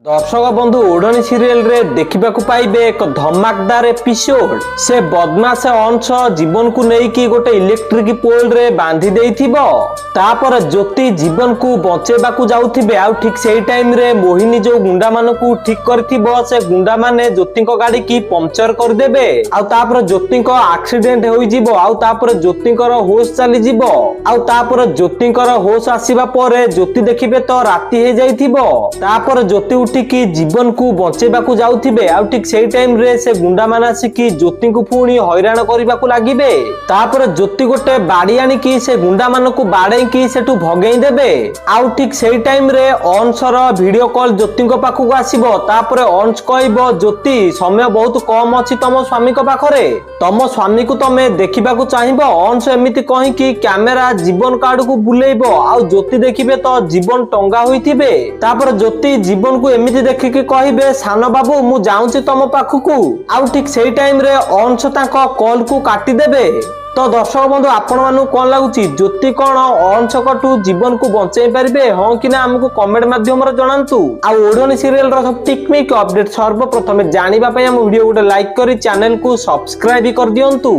दर्शक बंधु ओढ़नी सीरियल रे देखा पाइबे एक धमाकदार एपिसोड। से बदमाश अंश जीवन को लेकिन गोटे इलेक्ट्रिक पोल रे बांधी देइथिबो। तापर ज्योति जीवन को बचेबा को जाउथिबे। आ ठीक सेही टाइम रे मोहिनी जो गुंडा मान को ठीक करथिबो से गुंडा माने ज्योति को गाड़ी की पंक्चर कर देबे। आ तापर ज्योति को एक्सीडेंट होई जिवो। आ तापर ज्योति को होश चली जिवो। आ तापर ज्योति को होश आसीबा परे ज्योति देखिबे तो राती हे जाइथिबो। तापर ज्योति उठिकी जीवन को बचेबा को जाउथिबे। आ ठीक सेही टाइम रे से गुंडा मान आसिकी ज्योति को पुणी हैरान करबा को लागिबे। तापर ज्योति गोटे बाड़ी आनिकी से गुंडा मान को बाड़े की सेठू भगेई देबे। आउ ठीक सेही टाइम रे अंशर वीडियो कॉल ज्योति को पाखु आसीबो। तापर अंश कहइबो ज्योति समय बहुत कम अछि तम स्वामी को पाखरे, तम स्वामी को तमे देखिबा को चाहिबो। अंश एमिति कहि कि कैमेरा जीवन कार्ड को बुलेइबो। आउ ज्योति देखिबे तो जीवन टंगा होइथिबे। तापर ज्योति जीवन को एमिति देखिकी कहइबे सान बाबू मु जाउची तम पाखुकू। आउ ठीक सेही टाइम रे अंश ताको कॉल को काटी देबे। तो दर्शक बंधु आपण मानु कोन लागुची ज्योति कोन अंश कटू जीवन को बचाई पारिबे हां कि ना हमको कमेंट माध्यम रे जणांतु। आ ओढ़नी सीरियल रो सब टेक्निक अपडेट सर्वप्रथम जानिबा पय हम वीडियो गोटे लाइक करी चैनल को सब्सक्राइब कर दियंतु।